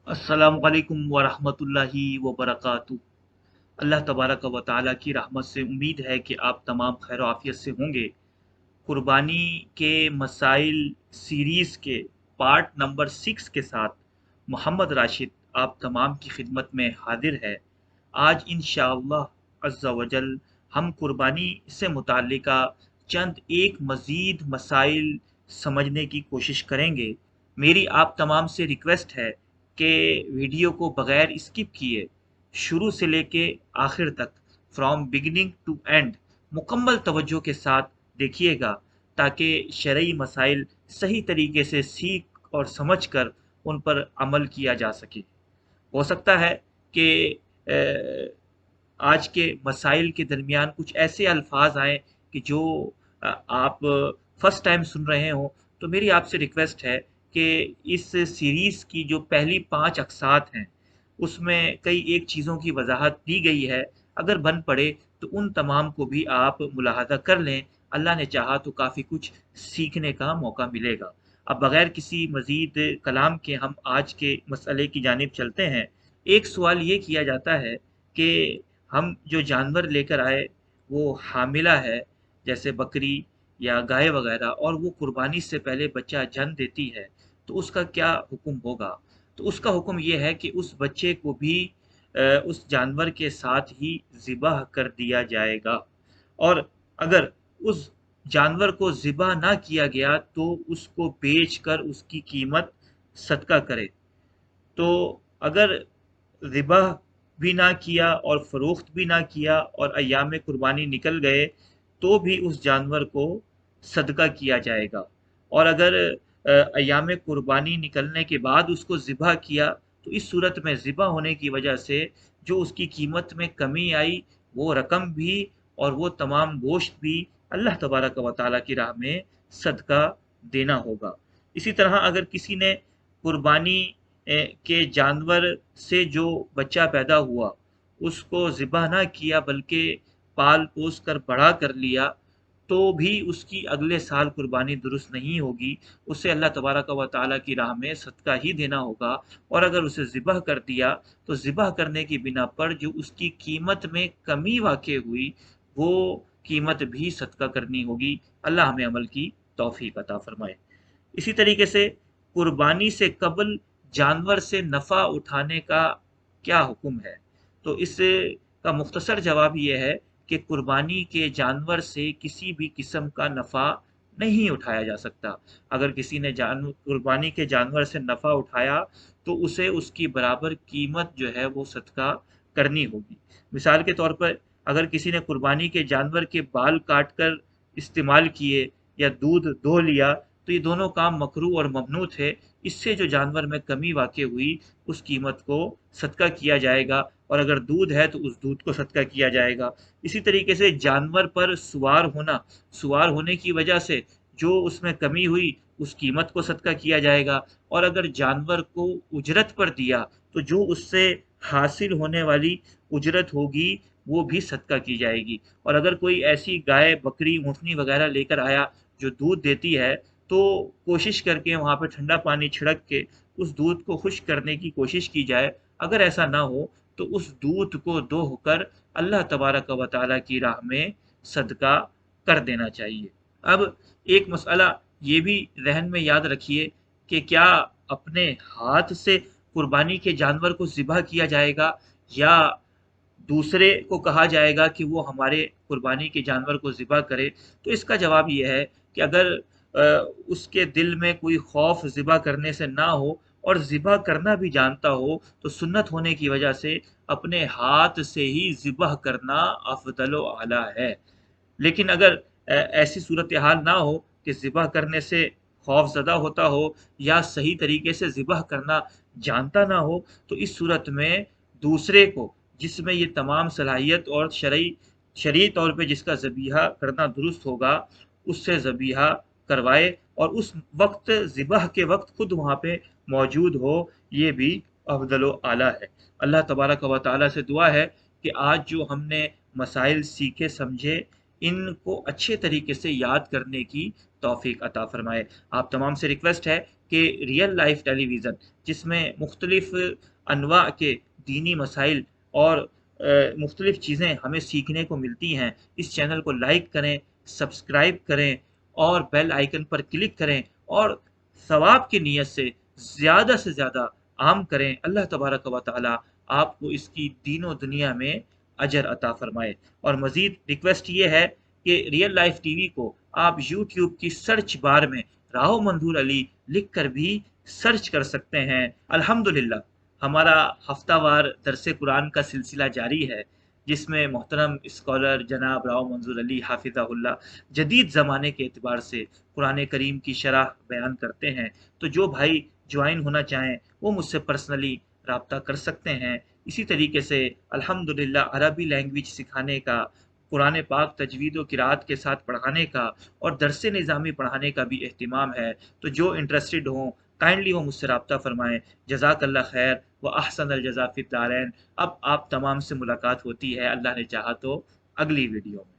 अस्सलामु अलैकुम वरहमतुल्लाहि वबरकातुहू। अल्लाह तबारक व तआला की रहमत से उम्मीद है कि आप तमाम खैर आफियत से होंगे। कुर्बानी के मसाइल सीरीज़ के पार्ट नंबर 6 के साथ मोहम्मद राशिद आप तमाम की खिदमत में हाजिर है। आज इंशाअल्लाह अज़्ज़ा वजल हम कुर्बानी से मुताल्लिका चंद एक मज़ीद मसाइल समझने की कोशिश करेंगे। मेरी आप तमाम से रिक्वेस्ट है कि वीडियो को बगैर स्किप किए शुरू से लेके आखिर तक फ्रॉम बिगिनिंग टू एंड मुकम्मल तवज्जो के साथ देखिएगा, ताकि शरई मसाइल सही तरीके से सीख और समझ कर उन पर अमल किया जा सके। हो सकता है कि आज के मसाइल के दरमियान कुछ ऐसे अल्फाज आएँ कि जो आप फर्स्ट टाइम सुन रहे हों, तो मेरी आपसे रिक्वेस्ट है कि इस सीरीज़ की जो पहली 5 अक़सात हैं, उसमें कई एक चीज़ों की वज़ाहत दी गई है। अगर बन पड़े तो उन तमाम को भी आप मुलाहज़ा कर लें। अल्लाह ने चाहा तो काफ़ी कुछ सीखने का मौका मिलेगा। अब बगैर किसी मज़ीद कलाम के हम आज के मसले की जानिब चलते हैं। एक सवाल ये किया जाता है कि हम जो जानवर लेकर आए वो हामिला है, जैसे बकरी या गाय वगैरह, और वो कुर्बानी से पहले बच्चा जन्म देती है, तो उसका क्या हुक्म होगा? तो उसका हुक्म ये है कि उस बच्चे को भी उस जानवर के साथ ही ज़िबह कर दिया जाएगा, और अगर उस जानवर को ज़िबह ना किया गया तो उसको बेचकर उसकी कीमत सदका करे। तो अगर ज़िबह भी ना किया और फ़रोख्त भी ना किया और अय्याम कुर्बानी निकल गए, तो भी उस जानवर को सदका किया जाएगा। और अगर अय्याम कुर्बानी निकलने के बाद उसको ज़िबह किया, तो इस सूरत में ज़िबह होने की वजह से जो उसकी कीमत में कमी आई, वो रकम भी और वो तमाम गोश्त भी अल्लाह तबारक व तआला की राह में सदका देना होगा। इसी तरह अगर किसी ने कुर्बानी के जानवर से जो बच्चा पैदा हुआ उसको ज़िबह ना किया, बल्कि पाल पोस कर बड़ा कर लिया, तो भी उसकी अगले साल कुर्बानी दुरुस्त नहीं होगी। उसे अल्लाह तबारक व तआला की राह में सदका ही देना होगा। और अगर उसे ज़िबह कर दिया, तो ज़िबह करने की बिना पर जो उसकी कीमत में कमी वाक़ई हुई, वो कीमत भी सदका करनी होगी। अल्लाह हमें अमल की तौफ़ीक अता फ़रमाए। इसी तरीके से कुर्बानी से कबल जानवर से नफ़ा उठाने का क्या हुक्म है? तो इसका मुख्तसर जवाब ये है कि कुर्बानी के जानवर से किसी भी किस्म का नफ़ा नहीं उठाया जा सकता। अगर किसी ने कुर्बानी के जानवर से नफ़ा उठाया, तो उसे उसकी बराबर कीमत जो है वो सदका करनी होगी। मिसाल के तौर पर अगर किसी ने कुर्बानी के जानवर के बाल काट कर इस्तेमाल किए या दूध दो लिया, तो ये दोनों काम मकरूह और ममनू थे। इससे जो जानवर में कमी वाक़ई हुई, उस कीमत को सदका किया जाएगा, और अगर दूध है तो उस दूध को सदका किया जाएगा। इसी तरीके से जानवर पर सवार होने की वजह से जो उसमें कमी हुई, उस कीमत को सदका किया जाएगा। और अगर जानवर को उजरत पर दिया, तो जो उससे हासिल होने वाली उजरत होगी, वो भी सदका की जाएगी। और अगर कोई ऐसी गाय, बकरी, ऊँटनी वगैरह लेकर आया जो दूध देती है, तो कोशिश करके वहाँ पे ठंडा पानी छिड़क के उस दूध को खुश्क करने की कोशिश की जाए। अगर ऐसा ना हो, तो उस दूध को दोहकर अल्लाह तबारक व तआला की राह में सदका कर देना चाहिए। अब एक मसला ये भी ज़हन में याद रखिए कि क्या अपने हाथ से कुर्बानी के जानवर को ज़िबह किया जाएगा, या दूसरे को कहा जाएगा कि वो हमारे कुर्बानी के जानवर को ज़िबह करे? तो इसका जवाब ये है कि अगर उसके दिल में कोई खौफ ज़िबह करने से ना हो और ज़िबह करना भी जानता हो, तो सुन्नत होने की वजह से अपने हाथ से ही ज़िबह करना अफ़ज़ल व आला है। लेकिन अगर ऐसी सूरत हाल ना हो कि ज़िबह करने से खौफ़ ज़दा होता हो या सही तरीके से ज़िबह करना जानता ना हो, तो इस सूरत में दूसरे को, जिसमें ये तमाम सलाहियत और शरई तौर पे जिसका ज़बीहा करना दुरुस्त होगा, उससे ज़बीहा करवाए और उस वक़्त ज़िबह के वक़्त खुद वहाँ पे मौजूद हो, ये भी अफ़ज़ल व आला है। अल्लाह तबारक व तआला से दुआ है कि आज जो हमने मसाइल सीखे समझे, इनको अच्छे तरीके से याद करने की तौफ़ीक अता फ़रमाए। आप तमाम से रिक्वेस्ट है کہ रियल लाइफ टेलीविज़न जिसमें मुख्तलिफ़ अनवा के दीनी मसाइल और मुख्तलिफ़ चीज़ें हमें सीखने को मिलती हैं। इस चैनल को लाइक करें, सब्सक्राइब करें और बेल आइकन पर क्लिक करें और सवाब की नीयत से ज़्यादा आम करें। अल्लाह तबारक व तआला आपको इसकी दीन दुनिया में अजर अता फ़रमाए। और मज़ीद रिक्वेस्ट ये है कि रियल लाइफ टीवी को आप यूट्यूब की सर्च बार में राहो मंजूर अली लिख कर भी सर्च कर सकते हैं। अल्हम्दुलिल्लाह हमारा हफ्तावार दरस कुरान का सिलसिला जारी है, जिसमें मोहतरम स्कॉलर जनाब राव मंजूर अली हाफिज़हुल्लाह जदीद ज़माने के एतबार से कुरान करीम की शरह बयान करते हैं। तो जो भाई ज्वाइन होना चाहें वो मुझसे पर्सनली रब्ता कर सकते हैं। इसी तरीके से अल्हम्दुलिल्लाह अरबी लैंग्वेज सिखाने का, कुरान पाक तजवीद व किरात के साथ पढ़ाने का और दरस निज़ामी पढ़ाने का भी एहतिमाम है। तो जो इंटरेस्टेड हों काइंडली वो मुझसे रब्ता फ़रमाएँ। जज़ाकल्लाह खैर व अहसन अल जज़ा फ़िद दारैन। अब आप तमाम से मुलाकात होती है, अल्लाह ने चाहा तो, अगली वीडियो में।